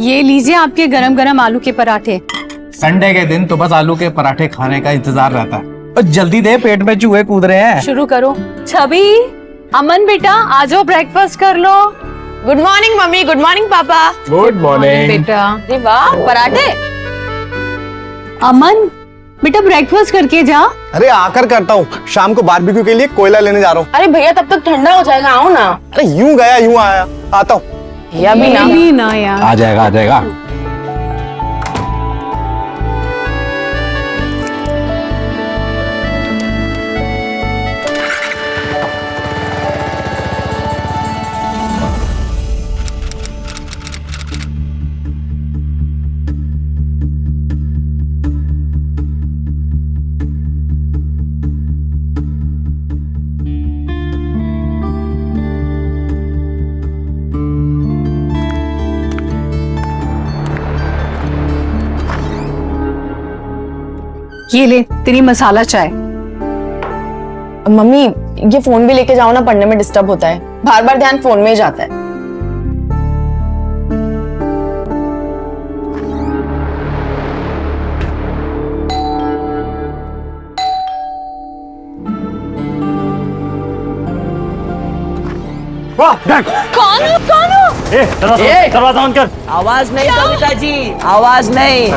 ये लीजिए आपके गरम गरम आलू के पराठे। संडे के दिन तो बस आलू के पराठे खाने का इंतजार रहता है। और जल्दी दे, पेट में चूहे कूद रहे हैं। शुरू करो। छवि, अमन बेटा आ जाओ, ब्रेकफास्ट कर लो। Good morning mummy, good morning papa. Good morning बेटा। अरे वाह, पराठे। अमन बेटा ब्रेकफास्ट करके जा। अरे आकर करता हूँ, शाम को बारबेक्यू के लिए कोयला लेने जा रहा हूँ। अरे भैया तब तक ठंडा हो जाएगा, आओ ना। अरे यूं गया यूं आया, आता हूँ। भैया भी ना। भी ना यार। आ जाएगा आ जाएगा। ये ले तेरी मसाला चाय। मम्मी ये फोन भी लेके जाओ ना, पढ़ने में डिस्टर्ब होता है, बार बार ध्यान फोन में ही जाता है। कौन हो? दरवाजा बंद कर। आवाज नहीं कविता जी, आवाज नहीं।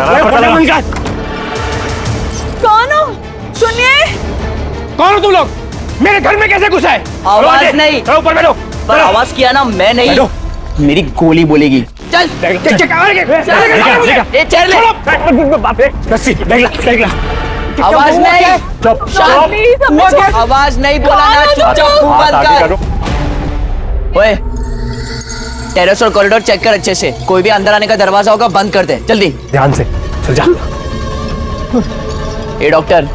कौन हो? सुनिए। कौन हो तुम लोग? मेरे घर में कैसे घुसा है? आवाज नहीं। ऊपर बैठो। पर आवाज किया ना, मैं नहीं। मेरी गोली बोलेगी। चल ये चेयर ले। आवाज नहीं। चुप। आवाज नहीं बोला ना, चुपचाप मुंह बंद कर। ओए, टेरेस और कॉरिडोर चेक कर अच्छे से, कोई भी अंदर आने का दरवाजा होगा बंद कर दे, जल्दी। ध्यान से चल जा। ए डॉक्टर,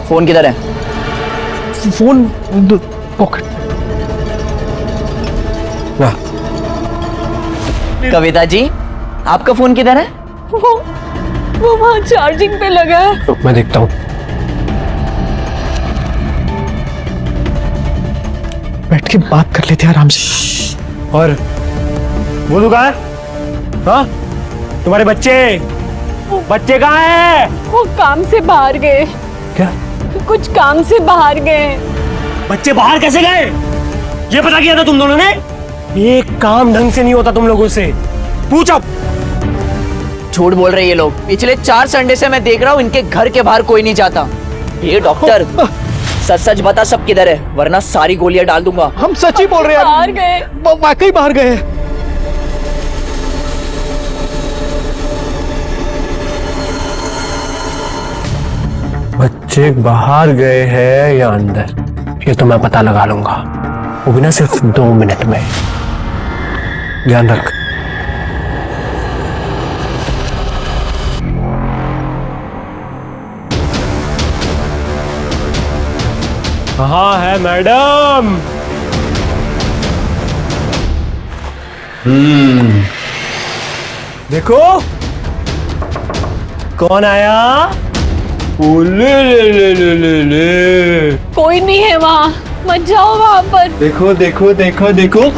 फोन किधर है? Phone pocket. कविता जी, आपका फोन किधर है? वो वहाँ चार्जिंग पे लगा है। तो मैं देखता हूँ। बैठ के बात कर लेते हैं आराम से। और वो कहाँ है? हाँ? तुम्हारे बच्चे कहाँ हैं? वो काम से बाहर गए। क्या? कुछ काम से बाहर गए। बच्चे बाहर कैसे गए? ये पता किया था तुम दोनों ने? एक काम ढंग से नहीं होता तुम लोगों से। पूछो। झूठ बोल रहे ये लोग, पिछले 4 संडे से मैं देख रहा हूँ इनके घर के बाहर कोई नहीं जाता। ये डॉक्टर सच सच बता सब किधर है, वरना सारी गोलियां डाल दूंगा। हम सच ही बोल रहे हैं। बाहर गए। वाकई बाहर गए। बच्चे बाहर गए हैं या अंदर, ये तो मैं पता लगा लूंगा, वो भी ना सिर्फ 2 मिनट में। ध्यान रख। कहाँ है मैडम? देखो कौन आया। ले ले ले ले ले ले। कोई नहीं है वहाँ, मत जाओ वहाँ पर। देखो देखो देखो देखो।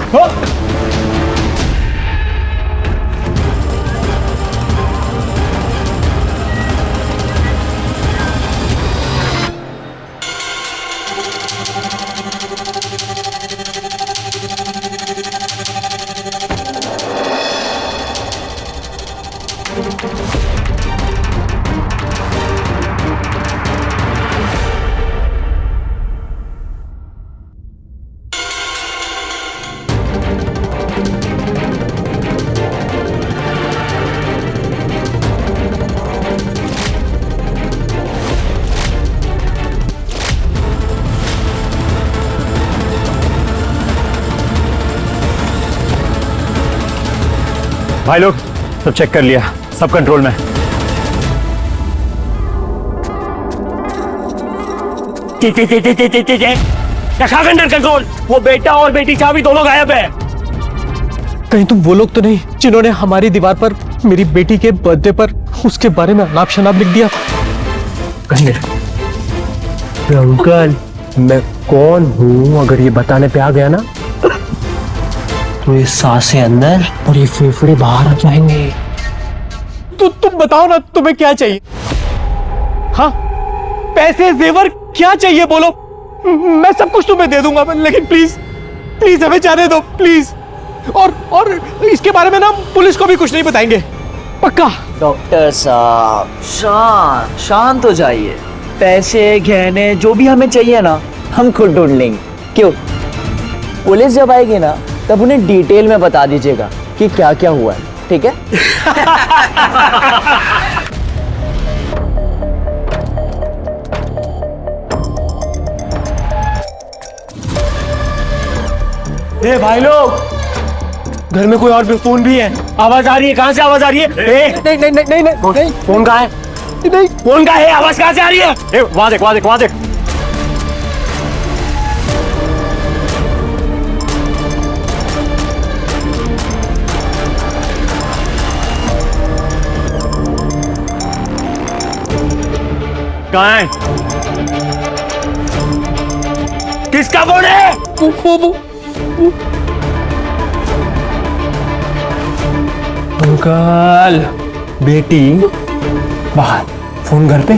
भाई लोग सब चेक कर लिया, सब कंट्रोल में। Under control. वो बेटा और बेटी चाबी दोनों गायब है। कहीं तुम वो लोग तो नहीं जिन्होंने हमारी दीवार पर मेरी बेटी के बर्थडे पर उसके बारे में अनाप शनाप लिख दिया? अंकल मैं कौन हूँ अगर ये बताने पे आ गया ना तो ये सांसें अंदर और ये फेफड़े बाहर आ जाएंगे। तो तुम बताओ ना, तुम्हें क्या चाहिए? हाँ, पैसे जेवर क्या चाहिए बोलो, मैं सब कुछ तुम्हें दे दूंगा, लेकिन प्लीज प्लीज हमें जाने दो प्लीज। और इसके बारे में ना पुलिस को भी कुछ नहीं बताएंगे, पक्का। डॉक्टर साहब शांत हो जाइए। पैसे गहने जो भी हमें चाहिए ना, हम खुद ढूंढ लेंगे। क्यों? पुलिस जब आएगी ना, तब उन्हें डिटेल में बता दीजिएगा कि क्या क्या हुआ है, ठीक है? ए भाई लोग, घर में कोई और भी फोन भी है। आवाज आ रही है, कहाँ से आवाज आ रही है? नहीं नहीं नहीं नहीं नहीं, फोन कहाँ है? नहीं फोन कहाँ है? आवाज कहाँ से आ रही है? वहां देख, वहां देख, वहां देख। कहाँ है? किसका फोन है? अंकल, बेटी बाहर, फोन घर पे।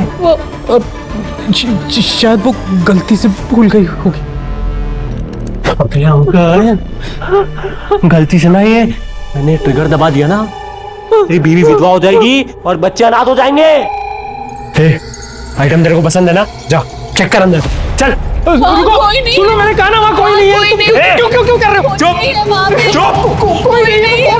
शायद वो गलती से भूल गई होगी। अबे अंकल, गलती से ना, ये मैंने ट्रिगर दबा दिया ना, तेरी बीवी विधवा हो जाएगी और बच्चे अनाथ हो जाएंगे। आइटम तेरे को पसंद है ना? जा चेक कर अंदर, चल। कोई नहीं, सुनो, मैंने कहा ना वहाँ कोई नहीं है। कोई तुम नहीं। क्यों क्यों क्यों कर रहे हो? चुप चुप। कोई नहीं है।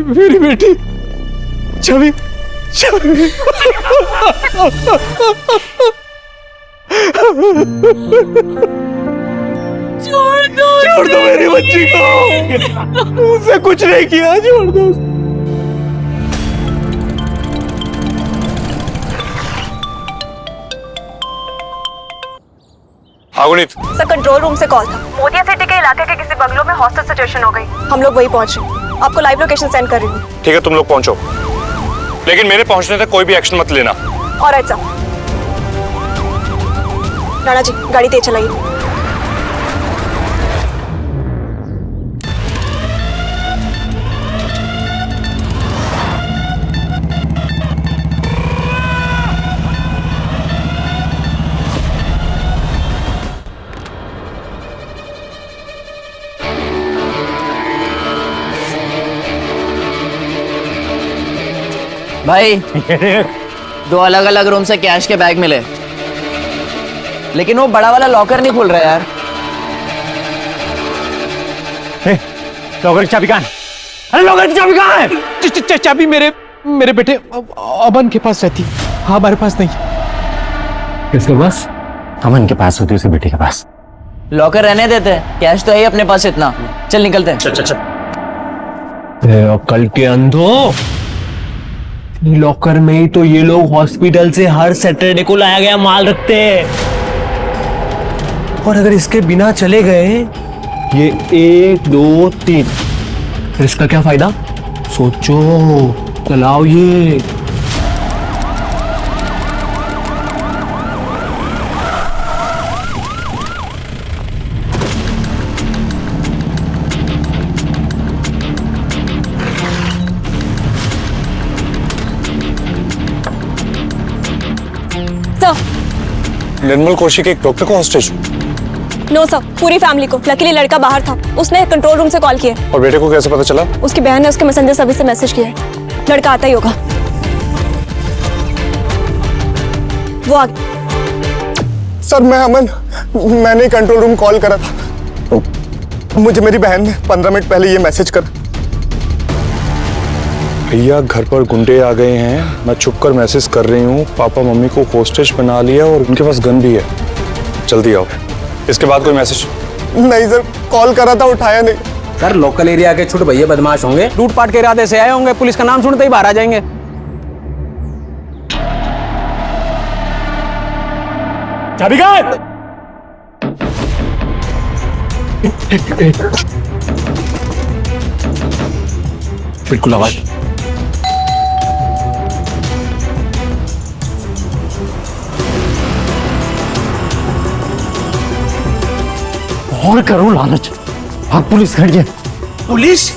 मेरी बेटी छवि, छवि। छोड़ दो मेरी बच्ची को, उससे कुछ नहीं किया, छोड़ दो। आगुनित, सर कंट्रोल रूम से कॉल था। मोतिया सिटी के इलाके के किसी बंगलों में हॉस्टल सिचुएशन हो गई। हम लोग वही पहुंच रहे हैं। आपको लाइव लोकेशन सेंड कर रही हूँ। ठीक है तुम लोग पहुंचो, लेकिन मेरे पहुंचने तक कोई भी एक्शन मत लेना। Alright sir. राणा जी गाड़ी तेज चलाइए। भाई, दो अलग अलग रूम से कैश के बैग मिले, लेकिन वो बड़ा वाला लॉकर नहीं खुल रहा यार। लॉकर की चाबी कहाँ है? अरे लॉकर की चाबी कहाँ है? चाबी मेरे बेटे अमन के पास रहती, हाँ हमारे पास नहीं। किसके पास? अमन के पास होती, उसे बेटी के पास। लॉकर रहने देते, कैश तो है ही अपने पास इतना। चल निकलते हैं। चल। कल के अंधो, लॉकर में ही तो ये लोग हॉस्पिटल से हर सैटरडे को लाया गया माल रखते हैं, और अगर इसके बिना चले गए ये 1 2 3, फिर इसका क्या फायदा? सोचो, चलाओ ये। निर्मल कौशिक एक डॉक्टर को हॉस्टेज? नो सर, पूरी फैमिली को। लकीली लड़का बाहर था, उसने कंट्रोल रूम से कॉल किया। और बेटे को कैसे पता चला? उसकी बहन ने उसके मैसेंजर सर्विस से मैसेज किया है। लड़का आता ही होगा। वो आ गया। सर मैं अमन, मैंने कंट्रोल रूम कॉल करा था। मुझे मेरी बहन ने 15 मिनट पहले ये मैसेज करा। भैया घर पर गुंडे आ गए हैं, मैं छुप कर मैसेज कर रही हूँ, पापा मम्मी को होस्टेज बना लिया और उनके पास गन भी है, जल्दी आओ। इसके बाद कोई मैसेज? नहीं सर, कॉल करा था, उठाया नहीं। सर लोकल एरिया के छोटे भैया बदमाश होंगे, लूटपाट के इरादे से आए होंगे, पुलिस का नाम सुनते ही बाहर आ जाएंगे। चाबी कहाँ है? बिल्कुल आवाज। और करो लालच। हाँ पुलिस खड़ी है। पुलिस?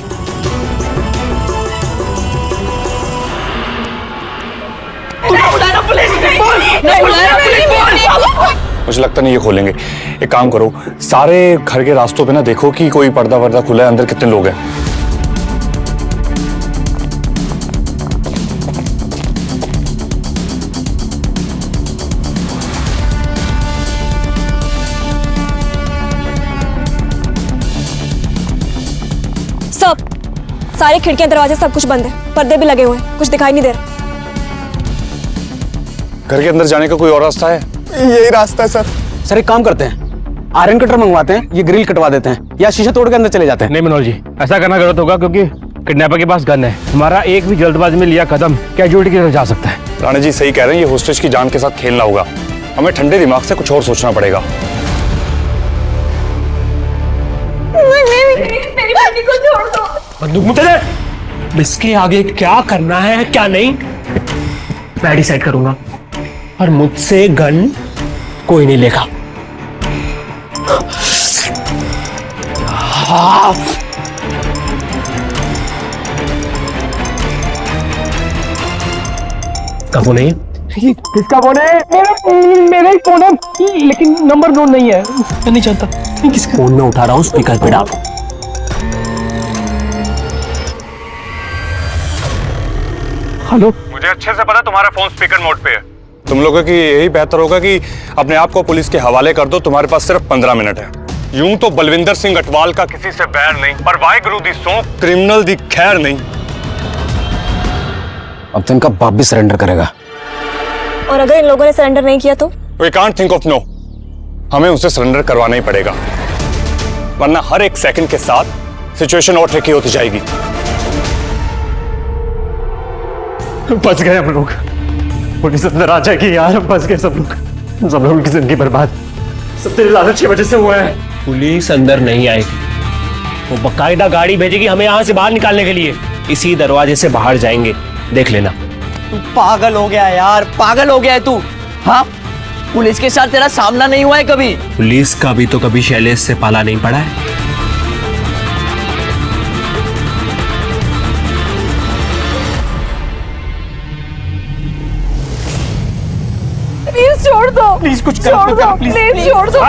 मुझे लगता नहीं ये खोलेंगे। एक काम करो, सारे घर के रास्तों पे ना देखो कि कोई पर्दा वर्दा खुला है, अंदर कितने लोग हैं। सब सारी खिड़कियां दरवाजे सब कुछ बंद है, पर्दे भी लगे हुए हैं, कुछ दिखाई नहीं दे रहा। घर के अंदर जाने का कोई और रास्ता है? यही रास्ता है सर। सर एक काम करते हैं, आयरन कटर मंगवाते हैं, ये ग्रिल कटवा देते हैं या शीशा तोड़ के अंदर चले जाते हैं। नहीं मनोज जी, ऐसा करना गलत होगा क्योंकि किडनैपर के पास गन है। हमारा एक भी जल्दबाजी में लिया कदम कैजुअलिटी की तरफ जा सकता है। राणा जी सही कह रहे हैं, ये होस्टेज की जान के साथ खेलना होगा। हमें ठंडे दिमाग से कुछ और सोचना पड़ेगा। मेरी बेटी को छोड़ दो। बंदूक मुझे दे। इसके आगे क्या करना है क्या नहीं मैं डिसाइड करूंगा, और मुझसे गन कोई नहीं लेगा। हाँ। का फोन है? किसका फोन है? मेरा ही फोन है, लेकिन नंबर नोट नहीं है। मैं नहीं जानता किसका फोन में उठा रहा हूँ, स्पीकर पे डाल। हेलो। मुझे अच्छे से पता तुम्हारा फोन स्पीकर मोड पे है। तुम लोगों की यही बेहतर होगा कि अपने आप को पुलिस के हवाले कर दो। तुम्हारे पास सिर्फ 15 मिनट है। यूं तो बलविंदर सिंह अटवाल का किसी से बैर नहीं, पर वाहिगुरु दी सौं क्रिमिनल दी खैर नहीं। अब तो इनका बाप भी सरेंडर करेगा। और अगर इन लोगों ने सरेंडर नहीं किया तो? We can't think of no. हमें उसे सरेंडर करवाना ही पड़ेगा, वरना हर एक सेकंड के साथ सिचुएशन और ट्रिकी होती जाएगी। बच गए हम लोग। पुलिस अंदर आ जाएगी यार, बच गए सब लोग की जिंदगी बर्बाद। सब तेरे लालच की वजह से हुआ है। पुलिस अंदर नहीं आएगी, वो बकायदा गाड़ी भेजेगी हमें यहाँ से बाहर निकालने के लिए। इसी दरवाजे से बाहर जाएंगे, देख लेना। तू पागल हो गया यार, पागल हो गया है तू। हाँ, पुलिस के साथ तेरा सामना नहीं हुआ है कभी? पुलिस का भी तो कभी शैलेश से पाला नहीं पड़ा है। प्लीज छोड़ दो, प्लीज कुछ कर छोड़ दो, प्लीज छोड़ दो।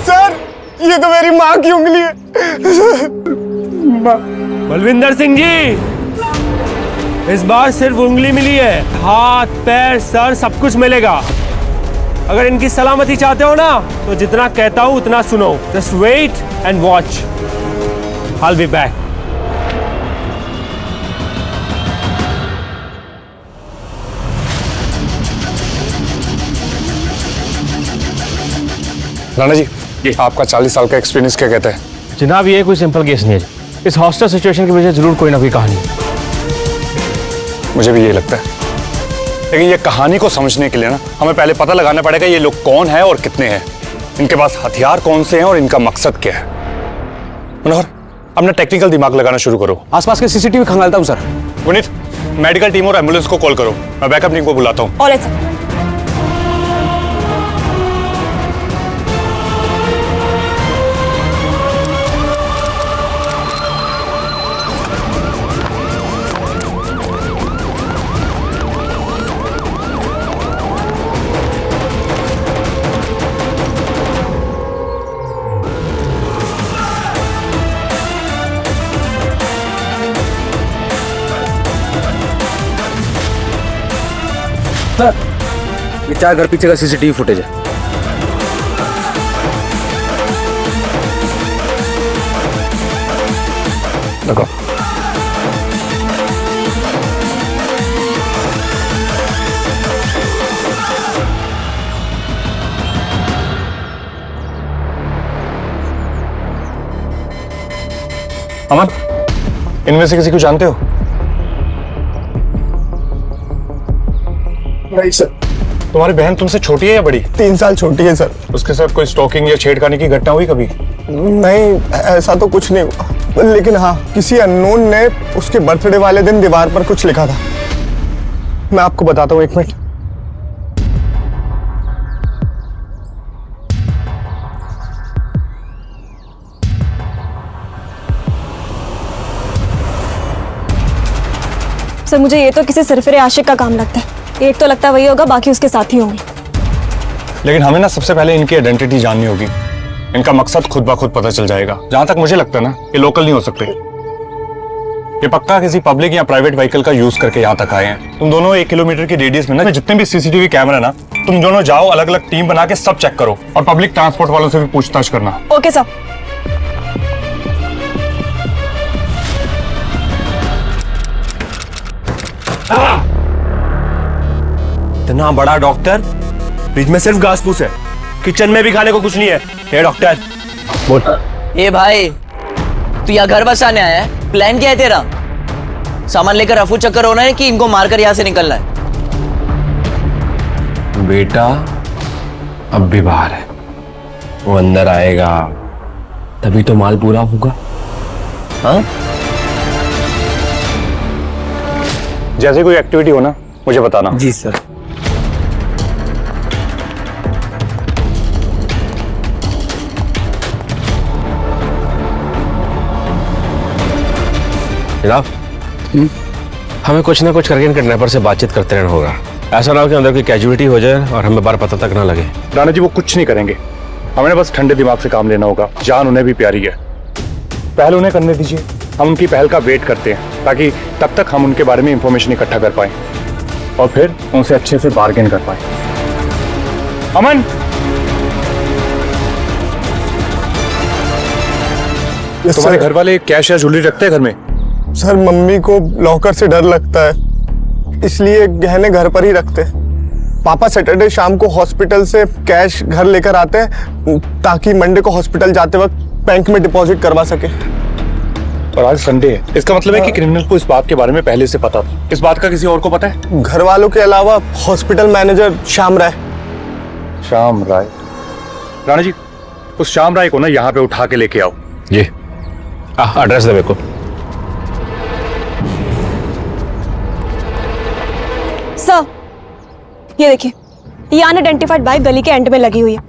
सर ये तो मेरी माँ की उंगली है। बलविंदर सिंह जी, इस बार सिर्फ उंगली मिली है, हाथ पैर सर सब कुछ मिलेगा। अगर इनकी सलामती चाहते हो ना तो जितना कहता हूं उतना सुनो। Just wait and watch, I will be back. Rana ji, आपका 40 साल का एक्सपीरियंस क्या कहता है? जनाब ये कोई सिंपल केस नहीं है। इस हॉस्टल सिचुएशन की वजह जरूर कोई ना कोई कहानी है। मुझे भी ये लगता है, लेकिन ये कहानी को समझने के लिए ना हमें पहले पता लगाना पड़ेगा ये लोग कौन है और कितने हैं, इनके पास हथियार कौन से हैं और इनका मकसद क्या है। मनोहर, अपना टेक्निकल दिमाग लगाना शुरू करो। आसपास के सीसीटीवी खंगालता हूँ सर। पुनीत, मेडिकल टीम और एम्बुलेंस को कॉल करो। मैं बैकअप टीम को बुलाता हूँ। Alright sir. ये 4 घर पीछे का सीसीटीवी फुटेज है। देखो, अमन, इनमें से किसी को जानते हो? नहीं सर। तुम्हारी बहन तुमसे छोटी है या बड़ी? 3 साल छोटी है सर। उसके साथ कोई स्टॉकिंग या छेड़खानी की घटना हुई कभी? नहीं, ऐसा तो कुछ नहीं हुआ, लेकिन हाँ, किसी अननोन ने उसके बर्थडे वाले दिन दीवार पर कुछ लिखा था। मैं आपको बताता हूँ, 1 मिनट। सर मुझे ये तो किसी सिरफिरे आशिक का काम लगता है। एक तो लगता है वही होगा, बाकी उसके साथी होंगे। लेकिन हमें ना सबसे पहले इनकी आइडेंटिटी जाननी होगी। इनका मकसद खुद ब खुद पता चल जाएगा। जहां तक मुझे लगता है ना, ये लोकल नहीं हो सकते। ये पक्का किसी पब्लिक या प्राइवेट व्हीकल का यूज करके यहाँ तक आए हैं। तुम दोनों 1 किलोमीटर की रेडियस में ना जितने भी सीसीटीवी कैमरा ना, तुम दोनों जाओ, अलग अलग टीम बना के सब चेक करो और पब्लिक ट्रांसपोर्ट वालों से भी पूछताछ करना। Okay sir. इतना बड़ा डॉक्टर, फ्रिज में सिर्फ घास फूस है, किचन में भी खाने को कुछ नहीं है। हे डॉक्टर बोल। ए भाई, तू यहाँ घर बसाने आया है? प्लान क्या है तेरा? सामान लेकर रफू चक्कर होना है कि इनको मारकर यहाँ से निकलना है? बेटा अब भी बाहर है, वो अंदर आएगा तभी तो माल पूरा होगा। हाँ, जैसे कोई एक्टिविटी हो ना, मुझे बताना। जी सर। जनाब, हमें कुछ ना कुछ करके इन किडनैपर से बातचीत करते रहना होगा। ऐसा ना हो कि अंदर कोई कैजुअलिटी हो जाए और हमें बार पता तक ना लगे। राणा जी, वो कुछ नहीं करेंगे। हमें बस ठंडे दिमाग से काम लेना होगा। जान उन्हें भी प्यारी है। पहल उन्हें करने दीजिए, हम उनकी पहल का वेट करते हैं, ताकि तब तक हम उनके बारे में इंफॉर्मेशन इकट्ठा कर पाए और फिर उनसे अच्छे से बार्गेन कर पाए। अमन, तुम्हारे घर वाले कैश या ज्वेलरी रखते हैं घर में? सर, मम्मी को लॉकर से डर लगता है, इसलिए गहने घर पर ही रखते हैं। पापा सैटरडे शाम को हॉस्पिटल से कैश घर लेकर आते हैं, ताकि मंडे को हॉस्पिटल जाते वक्त बैंक में डिपॉजिट करवा सके। और आज संडे है, इसका मतलब है कि क्रिमिनल को इस बात के बारे में पहले से पता था। इस बात का किसी और को पता है? घर वालों के अलावा हॉस्पिटल मैनेजर श्याम राय। श्याम राय? राणा जी, उस श्याम राय को ना यहाँ पे उठा के लेके आओ। जी, एड्रेस दे मेरे को। सर ये देखिए, ये अनआइडेंटिफाइड बाइक गली के एंड में लगी हुई है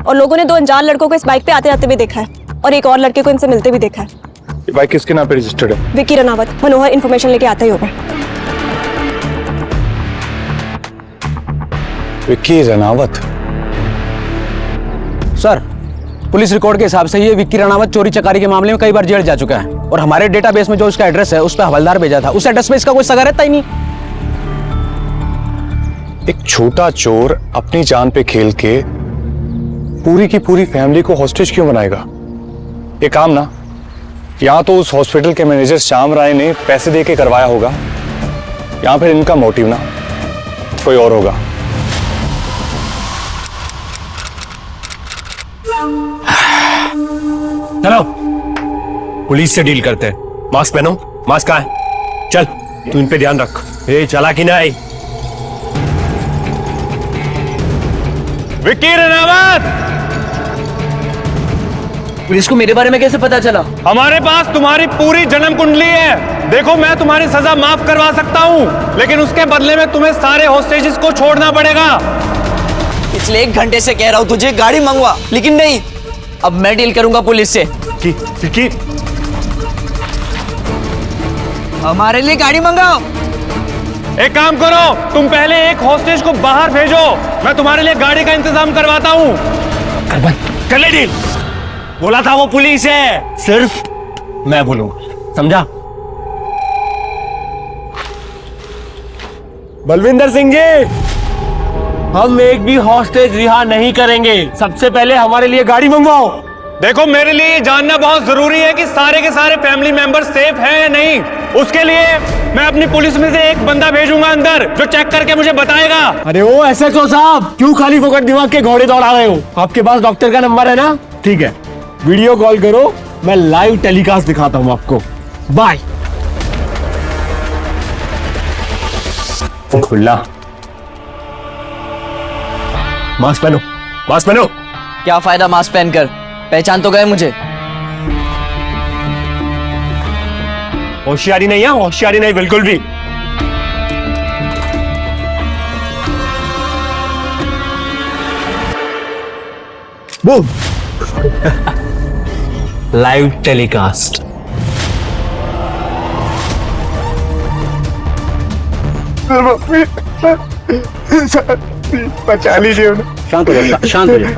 और लोगों ने 2 अनजान लड़कों को इस बाइक पे आते जाते भी देखा है और एक और लड़के को इनसे मिलते भी देखा है। ये बाइक किसके नाम पे रजिस्टर्ड है? विक्की रनावत। मनोहर इन्फॉर्मेशन लेके आता ही होगा। Vicky Ranaut? Sir, police record के हिसाब से ये विक्की रनावत चोरी चकारी के मामले में कई बार जेल जा चुका है और हमारे डेटाबेस में जो उसका एड्रेस है उस पर हवलदार भेजा था, उस एड्रेस पे इसका कोई सगा रहता ही नहीं। एक छोटा चोर अपनी जान पे खेल के पूरी की पूरी फैमिली को हॉस्टेज क्यों बनाएगा? ये काम ना या तो उस हॉस्पिटल के मैनेजर श्याम राय ने पैसे दे के करवाया होगा, या फिर इनका मोटिव ना कोई और होगा। चलो पुलिस से डील करते हैं। मास्क पहनो। मास्क कहाँ है? चल, तू इन पे ध्यान रख। ए, चला कि नहीं? विक्की रनावत! पुलिस को मेरे बारे में कैसे पता चला? हमारे पास तुम्हारी पूरी जन्म कुंडली है। देखो, मैं तुम्हारी सजा माफ करवा सकता हूँ, लेकिन उसके बदले में तुम्हें सारे हॉस्टेजेस को छोड़ना पड़ेगा। पिछले 1 घंटे से कह रहा हूँ तुझे गाड़ी मंगवा, लेकिन नहीं। अब मैं डील करूंगा पुलिस से। विक्की, हमारे लिए गाड़ी मंगाओ। एक काम करो, तुम पहले एक हॉस्टेज को बाहर भेजो, मैं तुम्हारे लिए गाड़ी का इंतजाम करवाता हूँ। कर ले डील। बोला था वो पुलिस है, सिर्फ मैं बोलूंगा, समझा? बलविंदर सिंह जी, हम एक भी हॉस्टेज रिहा नहीं करेंगे। सबसे पहले हमारे लिए गाड़ी मंगवाओ। देखो, मेरे लिए ये जानना बहुत जरूरी है कि सारे के सारे फैमिली मेंबर सेफ हैं या नहीं। उसके लिए मैं अपनी पुलिस में से एक बंदा भेजूंगा अंदर, जो चेक करके मुझे बताएगा। अरे ओ एसएचओ साहब, क्यों खाली फोकट दिमाग के घोड़े दौड़ा रहे हो? आपके पास डॉक्टर का नंबर है ना? ठीक है, वीडियो कॉल करो मैं लाइव टेलीकास्ट दिखाता हूं आपको। बाय। खुला मास्क पहनो, मास्क पहनो। क्या फायदा मास्क पहनकर, पहचान तो गए मुझे। होशियारी नहीं है, होशियारी नहीं बिल्कुल भी। बूम। Live telecast. बचा लीजिए उन्हें। शांत हो जा, शांत हो जा।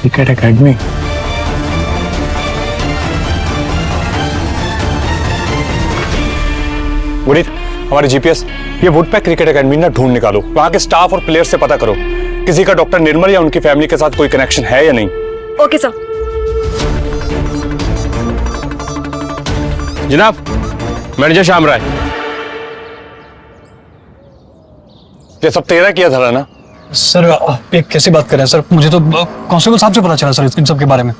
Cricket academy. गुरीत, हमारे जीपीएस ये वुडपैक क्रिकेट एकेडमी ना ढूंढ निकालो। वहां के स्टाफ और प्लेयर से पता करो किसी का डॉक्टर निर्मल या उनकी फैमिली के साथ कोई कनेक्शन है या नहीं। Okay sir. जनाब, मैनेजर श्याम राय। ये सब तेरा किया था ना? सर आप ये कैसे बात कर रहे हैं सर? मुझे तो कांस्टेबल साहब से पता चला सर इन सब के बारे में।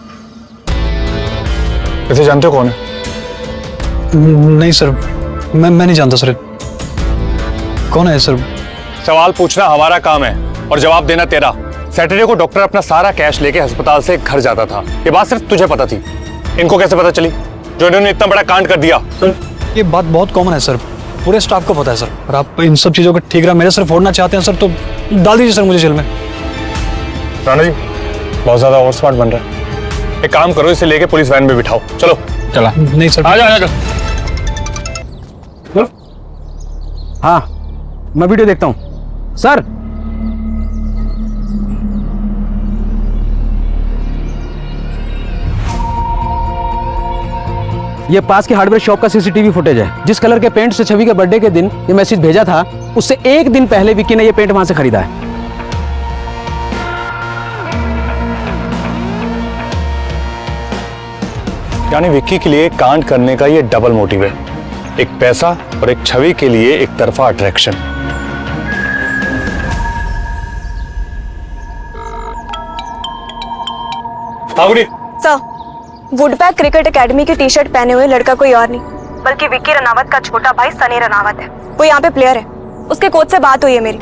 इसे जानते हो कौन है? नहीं सर, मैं नहीं जानता सर। कौन है सर? सवाल पूछना हमारा काम है और जवाब देना तेरा। सैटरडे को डॉक्टर अपना सारा कैश लेके अस्पताल से घर जाता था। ये बात सिर्फ तुझे पता थी, इनको कैसे पता चली जो इन्होंने इतना बड़ा कांड कर दिया? सर ये बात बहुत कॉमन है सर, पूरे स्टाफ को पता है सर। और आप इन सब चीजों को ठीक रहा मेरे सर फोड़ना चाहते हैं सर तो डाल दीजिए सर मुझे जेल में। राणा जी बहुत ज्यादा ओवर स्मार्ट बन रहा है। एक काम करो, इसे लेके पुलिस वैन में बिठाओ। चलो चला। नहीं सर। आजा। हाँ, मैं वीडियो देखता हूं सर। ये पास के हार्डवेयर शॉप का सीसीटीवी फुटेज है। जिस कलर के पेंट से छवि के बर्थडे के दिन ये मैसेज भेजा था, उससे एक दिन पहले विक्की ने ये पेंट वहां से खरीदा है। यानी विक्की के लिए कांड करने का ये डबल मोटिव है, एक पैसा और एक छवि के लिए एक तरफा अट्रैक्शन। सर, वुडपैक क्रिकेट एकेडमी की टी शर्ट पहने हुए लड़का कोई और नहीं बल्कि विक्की रनावत का छोटा भाई सनी रनावत है। वो यहाँ पे प्लेयर है। उसके कोच से बात हुई है मेरी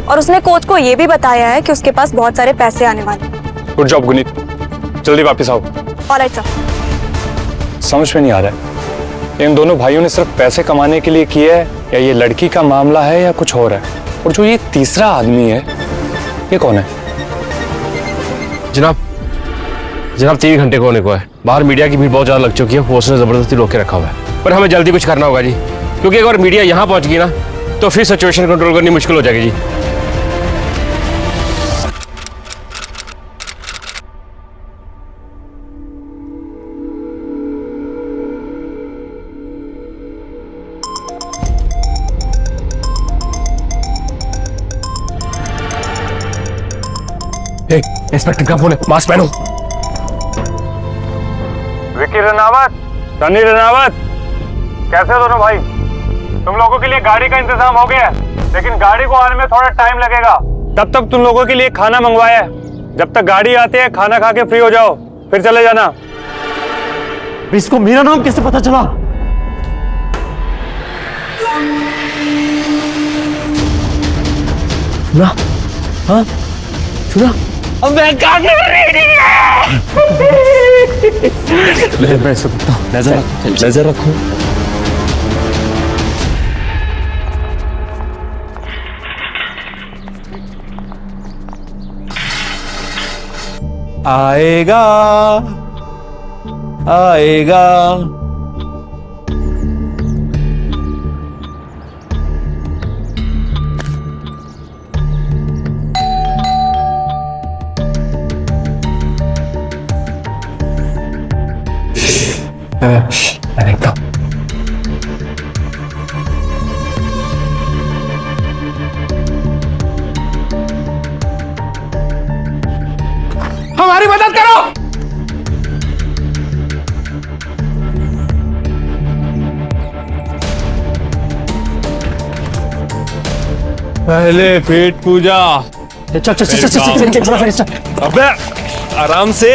और उसने कोच को ये भी बताया है कि उसके पास बहुत सारे पैसे आने वाले। गुड जॉब गुनीत, जल्दी वापस आओ। Alright sir. समझ में नहीं आ रहा है इन दोनों भाइयों ने सिर्फ पैसे कमाने के लिए किया है या ये लड़की का मामला है या कुछ और है। और जो ये तीसरा आदमी है ये कौन है? जनाब 3 घंटे को होने को है। बाहर मीडिया की भीड़ बहुत ज्यादा लग चुकी है। फोर्स ने जबरदस्ती रोक के रखा हुआ है, पर हमें जल्दी कुछ करना होगा जी, क्योंकि एक बार मीडिया यहाँ पहुंच गई ना तो फिर सिचुएशन कंट्रोल करनी मुश्किल हो जाएगी जी। इंस्पेक्टर का फोन है, मास्क पहनो। विक्की रनावत, सनी रनावत, कैसे हो दोनों भाई? तुम लोगों के लिए गाड़ी का इंतजाम हो गया है, लेकिन गाड़ी को आने में थोड़ा टाइम लगेगा। तब तक तुम लोगों के लिए खाना मंगवाया है। जब तक गाड़ी आती है खाना खा के फ्री हो जाओ, फिर चले जाना। इसको मेरा नाम कैसे पता चला? सुना? हाँ सुना? अब मैं कहाँ मैं सकता हूँ। नजर रखो। आएगा आएगा। मैं देखता हूँ। हमारी मदद करो। पहले पेट पूजा। चल चल चल चल चल चल चल चल। अबे आराम से।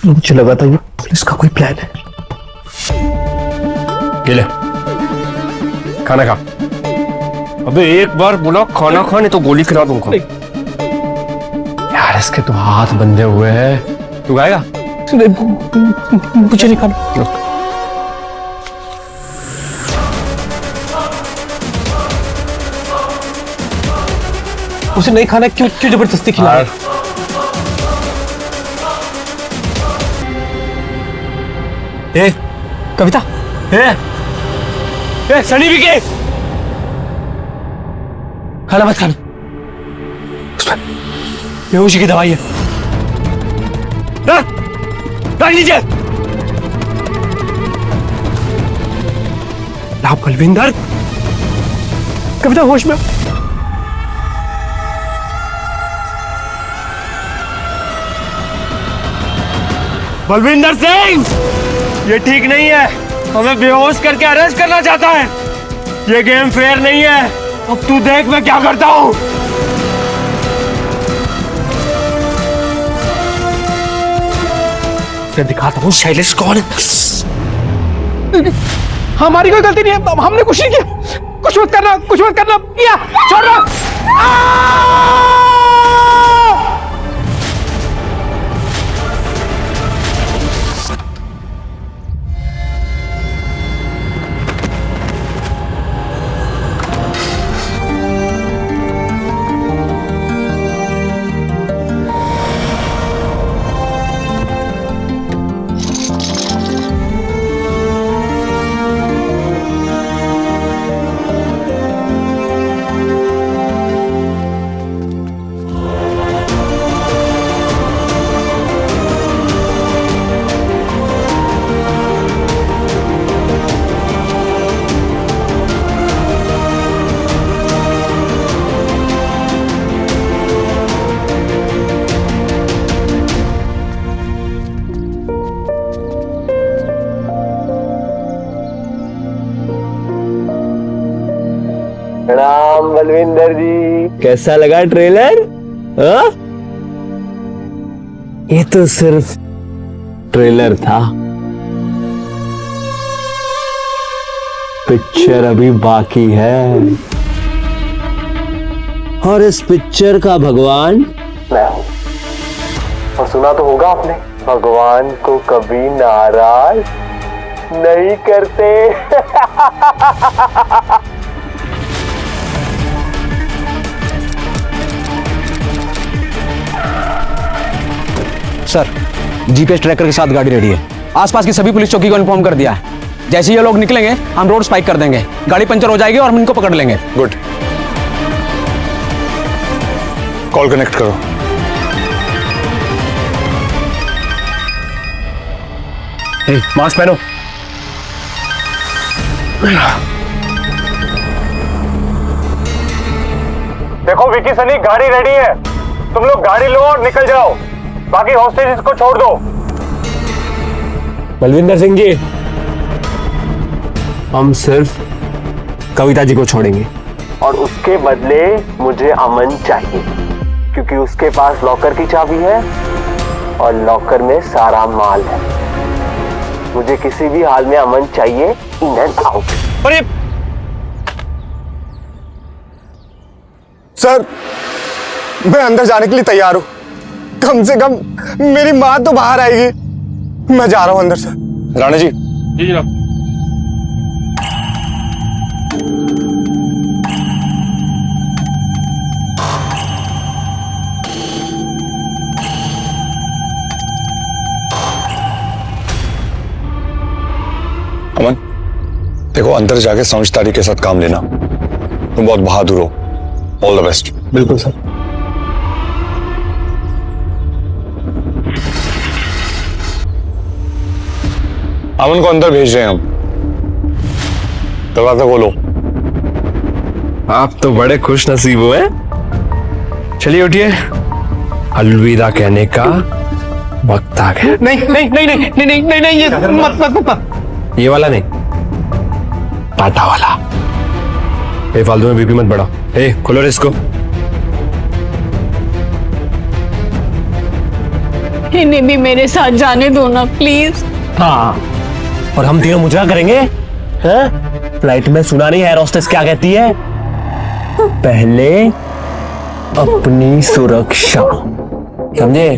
मुझे लगा था ये पुलिस का कोई प्लान है। ये ले खाना खा। अबे एक बार बोला खाना खा नहीं तो गोली खिला दूंगा। यार इसके तो हाथ बंधे हुए हैं। तू खाएगा? मुझे नहीं खाना। उसे नहीं खाना, क्यों क्यों जबरदस्ती खिला रहा है? ए कविता, ए सनी भी के खाना मत खाना, बेहोशी की दवाई है। रख लीजिए। बलविंदर, कविता होश में। बलविंदर सिंह, ये ठीक नहीं है। हमें बेहोश करके अरेस्ट करना चाहता है। ये गेम फेयर नहीं है। अब तू देख मैं क्या करता हूँ। मैं दिखाता हूँ शैलेश कौन है। हमारी कोई गलती नहीं है, हमने कुछ नहीं किया। कुछ मत करना, कुछ मत करना। किया छोड़ रहा। प्रणाम बलविंदर जी, कैसा लगा ट्रेलर? हाँ? ये तो सिर्फ ट्रेलर था, पिक्चर अभी बाकी है। और इस पिक्चर का भगवान मैं हूं। और सुना तो होगा आपने, भगवान को कभी नाराज नहीं करते। सर, जीपीएस ट्रैकर के साथ गाड़ी रेडी है। आसपास की सभी पुलिस चौकी को इन्फॉर्म कर दिया है। जैसे ये लोग निकलेंगे हम रोड स्पाइक कर देंगे, गाड़ी पंचर हो जाएगी और हम इनको पकड़ लेंगे। गुड, कॉल कनेक्ट करो। मास्क पहनो। देखो विकी सनी, गाड़ी रेडी है। तुम लोग गाड़ी लो और निकल जाओ। बाकी हॉस्टेजेस को छोड़ दो। बलविंदर सिंह जी, हम सिर्फ कविता जी को छोड़ेंगे और उसके बदले मुझे अमन चाहिए, क्योंकि उसके पास लॉकर की चाबी है और लॉकर में सारा माल है। मुझे किसी भी हाल में अमन चाहिए, इन एंड आउट। अरे सर, मैं अंदर जाने के लिए तैयार हूं। कम से कम मेरी मां तो बाहर आएगी। मैं जा रहा हूं अंदर सर। राणा जी। जी जनाब। अमन, देखो अंदर जाके समझदारी के साथ काम लेना। तुम बहुत बहादुर हो। All the best. बिल्कुल सर। अमन को अंदर भेज रहे हैं हम। दरवाजा खोलो। आप तो बड़े खुश नसीब हुए। चलिए उठिए, अलविदा कहने का वक्त आ गया। नहीं नहीं नहीं नहीं नहीं नहीं नहीं नहीं, ये मत मत मत मत। ये वाला नहीं, टाटा वाला। ए फालतू में बीपी मत बढ़ाओ। ए खोलो रे इसको। इन्हें भी मेरे साथ जाने दो ना प्लीज। हाँ, और हम तीनों मुजरा करेंगे। हैं? फ्लाइट में सुना नहीं एयर होस्टेस क्या कहती है? पहले अपनी सुरक्षा, समझे?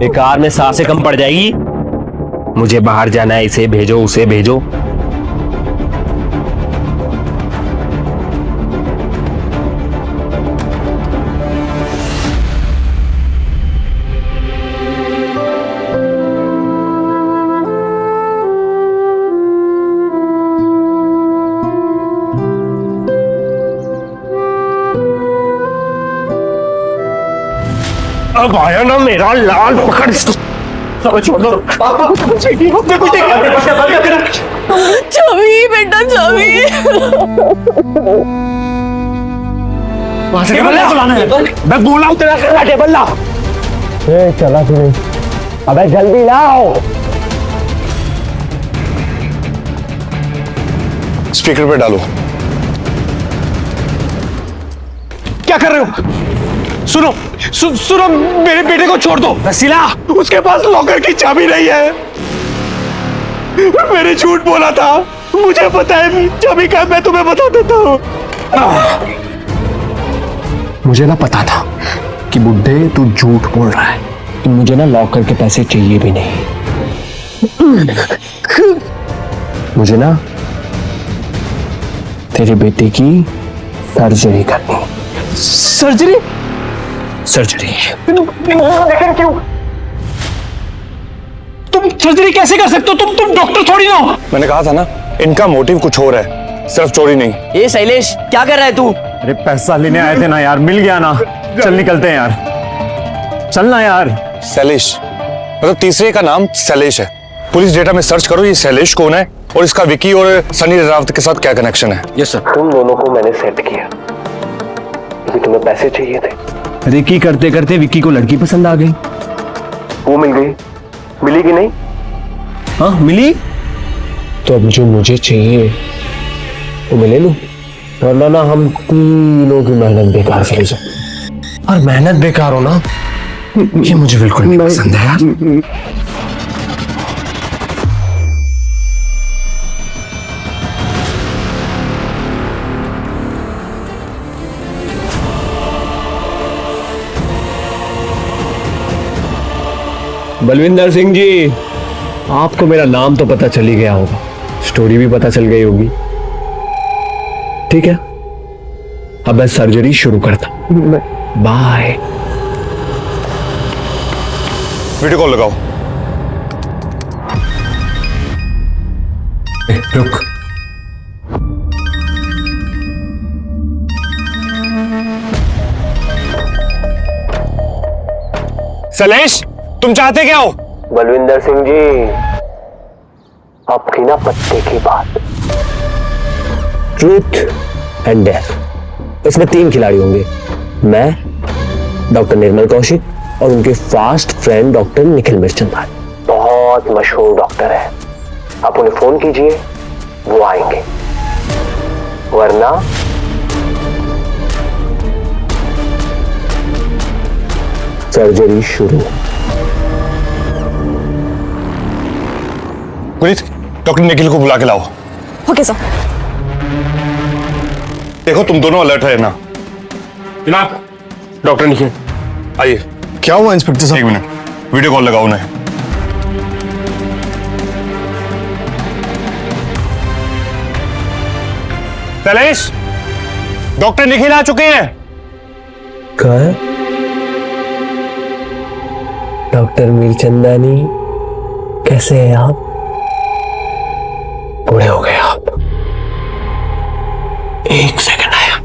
एक कार में सांसें कम पड़ जाएगी। मुझे बाहर जाना है, इसे भेजो उसे भेजो। अब आया ना मेरा लाल, पकड़ इसको। छोड़ दो। छवि बेटा, छवि। वहां से टेबल लाना है। मैं बोला हूं तेरा, करना टेबल ला। ए चला तू नहीं, अबे जल्दी लाओ। स्पीकर पे डालो। क्या कर रहे हो? सुनो सुनो, मेरे बेटे को छोड़ दो। वसीला, उसके पास लॉकर की चाबी नहीं है। मैंने झूठ बोला था, मुझे पता है चाबी का, मैं तुम्हें बता देता हूँ। मुझे ना पता था कि बुड्ढे तू झूठ बोल रहा है। तो मुझे ना लॉकर के पैसे चाहिए भी नहीं। मुझे ना तेरे बेटे की सर्जरी करनी। सर्जरी? सर्जरी? लेकिन क्यों? तुम सर्जरी कैसे कर सकते हो? तुम डॉक्टर थोड़ी ना हो। मैंने कहा था ना, इनका मोटिव कुछ और है, सिर्फ चोरी नहीं। ए शैलेश, क्या कर रहा है तू? अरे पैसा लेने आए थे ना यार, मिल गया ना। चल निकलते हैं यार, चलना यार। शैलेश मतलब तीसरे का नाम शैलेश है। पुलिस डेटा में सर्च करो ये शैलेश कौन है और इसका विकी और सनी रावत के साथ क्या कनेक्शन है। Yes sir. तुम दोनों को मैंने सेट किया क्योंकि तुम्हें पैसे चाहिए थे। रेकी करते करते विक्की को लड़की पसंद आ गई। वो मिल गई, मिली कि नहीं? हाँ मिली। तो अब जो मुझे चाहिए वो मैं ले लूं, वरना ना हम तीनों की मेहनत बेकार चली जाए। और मेहनत बेकार हो ना, ये मुझे बिल्कुल नहीं पसंद है यार। बलविंदर सिंह जी, आपको मेरा नाम तो पता चल ही गया होगा, स्टोरी भी पता चल गई होगी। ठीक है, अब मैं सर्जरी शुरू करता हूं। बाय। वीडियो कॉल लगाओ। रुक, शैलेश तुम चाहते क्या हो? बलविंदर सिंह जी, आपकी ना पत्ते की बात, ट्रूथ एंड डेथ, इसमें 3 खिलाड़ी होंगे। मैं, डॉक्टर निर्मल कौशिक और उनके fast friend doctor Nikhil Mirchandani. बहुत मशहूर डॉक्टर है, आप उन्हें फोन कीजिए, वो आएंगे। वरना सर्जरी शुरू। पुलिस डॉक्टर निखिल को बुला के लाओ। Okay sir. देखो तुम दोनों अलर्ट रहना। जनाब, डॉक्टर निखिल आइए। क्या हुआ इंस्पेक्टर साहब? 1 मिनट, वीडियो कॉल लगाओ उन्हें। शैलेश, डॉक्टर निखिल आ चुके हैं। कहा? डॉक्टर मीरचंदानी, कैसे हैं आप? बूढ़े हो गए आप। 1 सेकंड आया।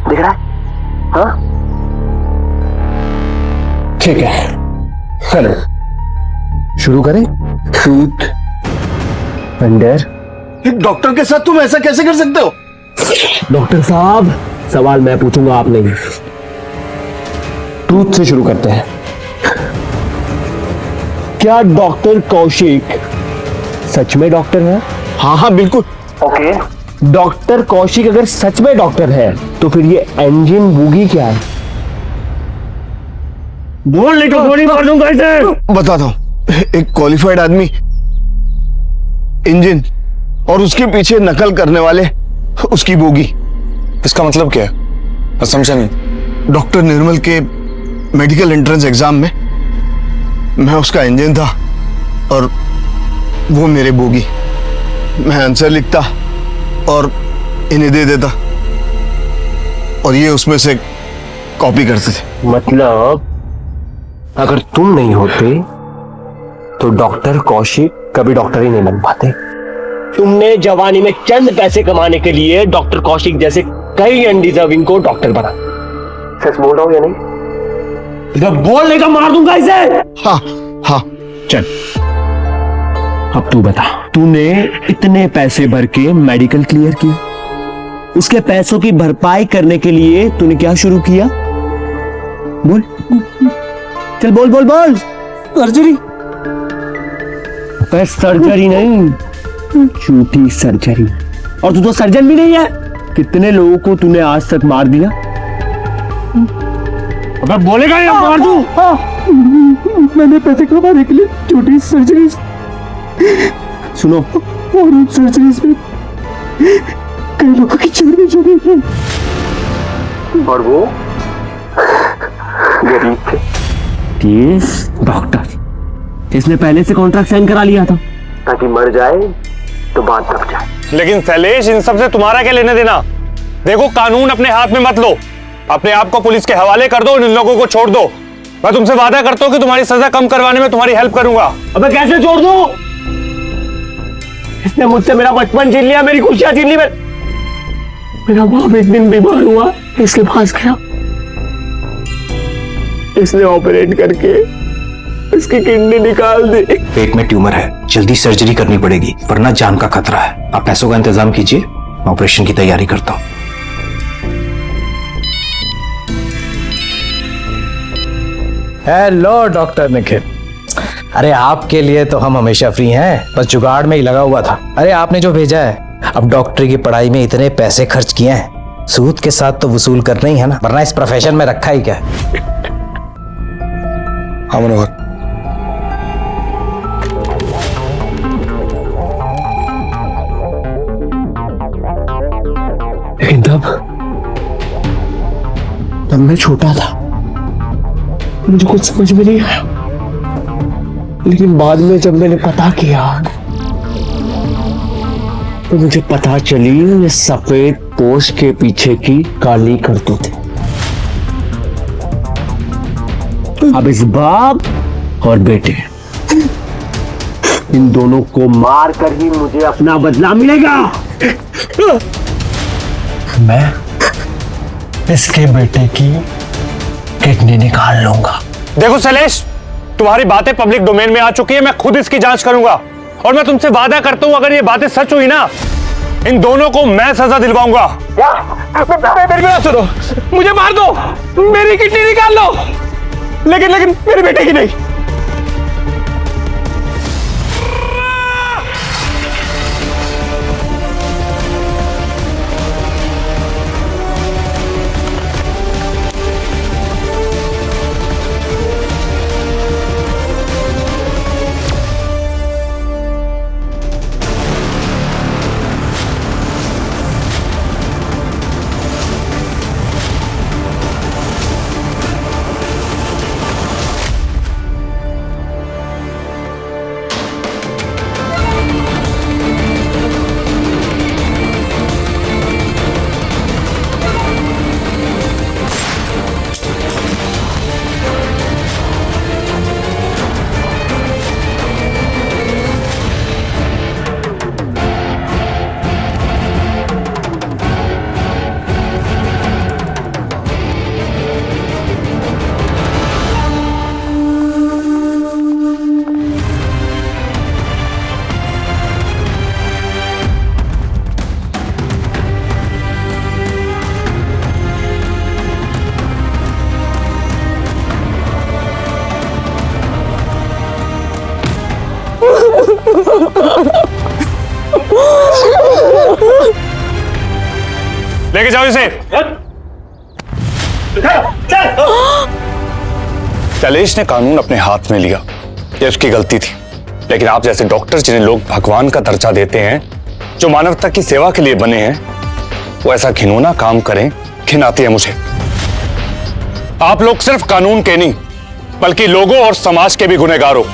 दिख रहा है? हाँ, ठीक है, चलो शुरू करें। Truth defender. एक डॉक्टर के साथ तुम ऐसा कैसे कर सकते हो? डॉक्टर साहब, सवाल मैं पूछूंगा, आप नहीं। ट्रूथ से शुरू करते हैं। क्या डॉक्टर कौशिक सच में डॉक्टर है? हाँ हाँ बिल्कुल। ओके। डॉक्टर कौशिक अगर सच में डॉक्टर है तो फिर ये इंजन बूगी क्या है? बोल, नहीं तो गोली मार दूंगा इसे। बताता हूँ। एक क्वालिफाइड आदमी, इंजन, और उसके पीछे नकल करने वाले उसकी बोगी। इसका मतलब क्या है? मैं समझा नहीं। डॉक्टर निर्मल के मेडिकल एंट्रेंस एग्जाम में मैं उसका इंजन था और वो मेरे बोगी। मैं आंसर लिखता और इन्हें दे देता और ये उसमें से कॉपी करते थे। मतलब अगर तुम नहीं होते तो डॉक्टर कौशिक कभी डॉक्टर ही नहीं बन पाते। तुमने जवानी में चंद पैसे कमाने के लिए डॉक्टर कौशिक जैसे कई अनडिजर्विंग को डॉक्टर बना। सच बोल रहा हूं या नहीं? जब बोलने का मार दूंगा इसे। हाँ हाँ। चल, अब तू बता, तूने इतने पैसे भर के मेडिकल क्लियर किया, उसके पैसों की भरपाई करने के लिए तूने क्या शुरू किया? बोल, चल बोल बोल बोल। सर्जरी। सर्जरी नहीं, झूठी सर्जरी। और तू तो सर्जन भी नहीं है। कितने लोगों को तूने आज तक मार दिया? अबे बोलेगा या मार दूं? मैंने पैसे कमाने के लिए झूठी सर्जरी, सुनो, और उन सर्जरीज में कई लोगों की जान भी चली गई और वो गरीब थे। केस डॉक्टर, इसने पहले से कॉन्ट्रैक्ट साइन करा लिया था ताकि मर जाए तो बात दब जाए। लेकिन शैलेश, इन सब से तुम्हारा क्या लेने देना? देखो, कानून अपने हाथ में मत लो, अपने आप को पुलिस के हवाले कर दो और इन लोगों को छोड़ दो। मैं तुमसे वादा करता हूं कि तुम्हारी सजा कम करवाने में तुम्हारी हेल्प करूंगा। अबे कैसे छोड़ दूं? इसने मुझसे मेरा बचपन छीन लिया, मेरी खुशियां छीन ली। मेरा बाप एक दिन बीमार हुआ, इसके पास गया, इसने ऑपरेट करके इसकी किडनी निकाल दी। पेट में ट्यूमर है, जल्दी सर्जरी करनी पड़ेगी वरना जान का खतरा है। आप पैसों का इंतजाम कीजिए, मैं ऑपरेशन की तैयारी करता हूं। Hello doctor Nikhil. अरे आपके लिए तो हम हमेशा फ्री हैं, बस जुगाड़ में ही लगा हुआ था। अरे आपने जो भेजा है, अब डॉक्टरी की पढ़ाई में इतने पैसे खर्च किए हैं, सूद के साथ तो वसूल करना ही है ना, वरना इस प्रोफेशन में रखा ही क्या है। हाँ मनोहर, लेकिन तब मैं छोटा था, मुझे कुछ समझ में नहीं आया। लेकिन बाद में जब मैंने पता किया तो मुझे पता चली ये सफेद पोश के पीछे की काली करतूत है। अब इस बाप और बेटे, इन दोनों को मार कर ही मुझे अपना बदला मिलेगा। मैं इसके बेटे की किडनी निकाल लूंगा। देखो शैलेश, तुम्हारी बातें पब्लिक डोमेन में आ चुकी है, मैं खुद इसकी जांच करूंगा और मैं तुमसे वादा करता हूं अगर ये बातें सच हुई ना, इन दोनों को मैं सजा दिलवाऊंगा। मेरी बात सुनो, मुझे मार दो, मेरी किडनी निकाल लो, लेकिन मेरे बेटे की नहीं। लेके जाओ इसे। शैलेश ने कानून अपने हाथ में लिया, ये उसकी गलती थी। लेकिन आप जैसे डॉक्टर जिन्हें लोग भगवान का दर्जा देते हैं, जो मानवता की सेवा के लिए बने हैं, वो ऐसा घिनौना काम करें, घिन आती है मुझे। आप लोग सिर्फ कानून के नहीं बल्कि लोगों और समाज के भी गुनहगार हो।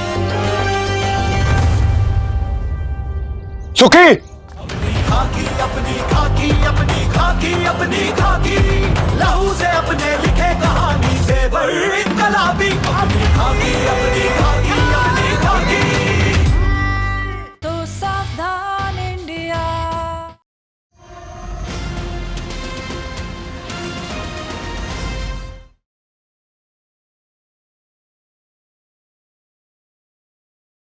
सुखी लहू से अपने लिखे कहानी से इनकलाबी अपनी खाकी